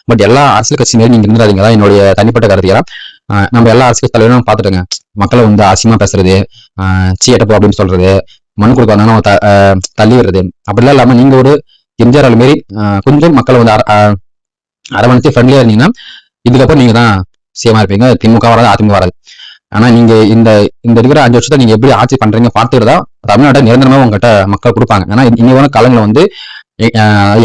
But எல்லா அரசியல் கட்சி மாரி நீங்க இருந்துடாதீங்க. தான் என்னுடைய தனிப்பட்ட கருத்து. நம்ம எல்லா அரசியல் தலைவரும் பாத்துட்டோங்க. மக்களை வந்து அசிங்கமா பேசுறது, சீட்டப்போ அப்படின்னு சொல்றது, மனு கொடுக்க வந்தாலும் தள்ளி விடுறது, அப்படிலாம் இல்லாம நீங்க ஒரு எம்ஜிஆர் மாரி கொஞ்சம் மக்களை வந்து அரவணைச்சு ஃப்ரெண்ட்லியா இருந்தீங்கன்னா இதுக்கப்புறம் நீங்க தான் சிஎம்மா இருப்பீங்க. திமுக வராது, அதிமுக வராது. ஆனா நீங்க இந்த இருக்கிற 5 வருஷத்தை நீங்க எப்படி ஆட்சி பண்றீங்க பார்த்துட்டு தான் தமிழ்நாட்டை நிரந்தரமா உங்ககிட்ட மக்கள் கொடுப்பாங்க. ஏன்னா இனிவான காலங்களை வந்து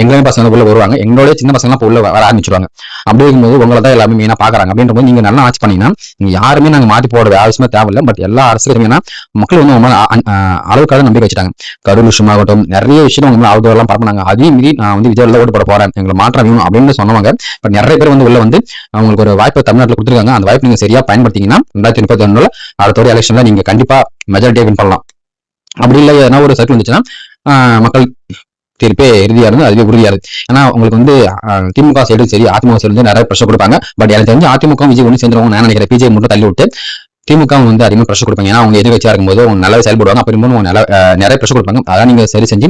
எங்களுமே பசங்க உள்ள வருவாங்க, எங்களுடைய சின்ன பசங்க எல்லாம் உள்ள வர ஆரம்பிச்சிருவாங்க. அப்படி இருக்கும்போது உங்களை தான் எல்லாமே மெயினா பாக்குறாங்க. அப்படின்ற போது நீங்க நல்லா ஆட்சி பண்ணீங்கன்னா நீங்க யாருமே நாங்க மாத்தி போட அவசியமா தேவையில்லை. பட் எல்லா அரசியலுமே மக்கள் வந்து உங்க அளவுக்காக நம்பிக்கை வச்சுட்டாங்க. கரூர் விஷயமாகட்டும், நிறைய விஷயம் உங்க அளவுக்கு எல்லாம் பரப்புனாங்க. அதே மீறி நான் வந்து விஜய் ஓட்டு போட போறேன், எங்களை மாற்றம் வேணும் அப்படின்னு சொன்னவங்க பட் நிறைய பேர் வந்து உள்ள வந்து அவங்களுக்கு ஒரு வாய்ப்பை தமிழ்நாட்டில் கொடுத்துருக்காங்க. அந்த வாய்ப்பு நீங்க சரியா பயன்படுத்திங்கன்னா 2031 அடுத்த எலெக்ஷன்ல நீங்க கண்டிப்பா மெஜாரிட்டியை வின் பண்ணலாம். அப்படி இல்லை ஏன்னா ஒரு சர்க்கிள் இருந்துச்சுன்னா மக்கள் தீர்ப்பே இறுதியா இருந்து அதுவே உறுதியா இருக்கு. ஏன்னா உங்களுக்கு வந்து திமுக சைடும் சரி அதிமுக சைடு நிறைய பிரஷர் கொடுப்பாங்க. பட் எனக்கு தெரிஞ்சு அதிமுக விஜய் ஒன்று சேர்ந்துருவாங்க நான் நினைக்கிறேன். பிஜே மட்டும் தள்ளி விட்டு திமுக வந்து அதிகமாக பிரஷர் கொடுப்பாங்க. ஏன்னா அவங்க எதிர்கட்சியா இருக்கும்போது அவங்க நல்லாவே செயல்படுவாங்க. அப்படி நிறைய பிரஷர் கொடுப்பாங்க. அதான் நீங்க சரி செஞ்சு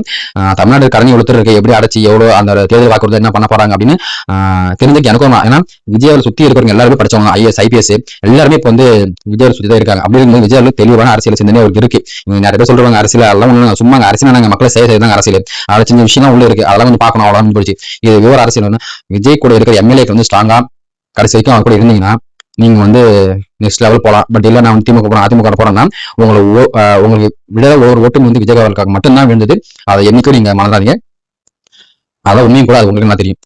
தமிழ்நாடு கடனை ஒருத்தர் இருக்க எப்படி அடைச்சி எவ்வளவு அந்த தேர்தல் வாக்குறுதி என்ன பண்ண போறாங்க அப்படின்னு தெரிஞ்சுக்க எனக்கும். ஏன்னா விஜயாவில் சுத்தி இருக்கிறவங்க எல்லாருமே படிச்சவங்க, IAS IPS எல்லாருமே இப்போ வந்து விஜயாவில் சுத்தி தான் இருக்காங்க. அப்படி இருக்கும்போது விஜயாவில் தெளிவான அரசியல் சிந்தனை அவருக்கு இருக்கு. நிறைய பேர் சொல்றாங்க அரசியல் எல்லாம் சும்மா அரசியல் நாங்க மக்களை செய்யறதுதான் அரசியல், அதை செஞ்ச விஷயம் உள்ள இருக்கு, அதெல்லாம் வந்து பார்க்கணும் அவ்வளவு போச்சு. இது விவர அரசியல் விஜய் கூட இருக்கிற எம்எல்ஏக்கு வந்து ஸ்ட்ராங்கா கடைசி வரைக்கும் அவங்க கூட இருந்தீங்கன்னா நீங்க வந்து நெக்ஸ்ட் லெவல் போகலாம். பட் இல்ல நான் திமுக போறேன் அதிமுக போறேன்னா உங்களுக்கு விட ஒரு ஓட்டு வந்து விஜயகாவுக்காக மட்டும்தான் விழுந்தது. அதை என்னைக்கும் நீங்க மறந்தாதீங்க. அதான் உண்மையும் கூட அது உங்களுக்கு என்ன தெரியும்.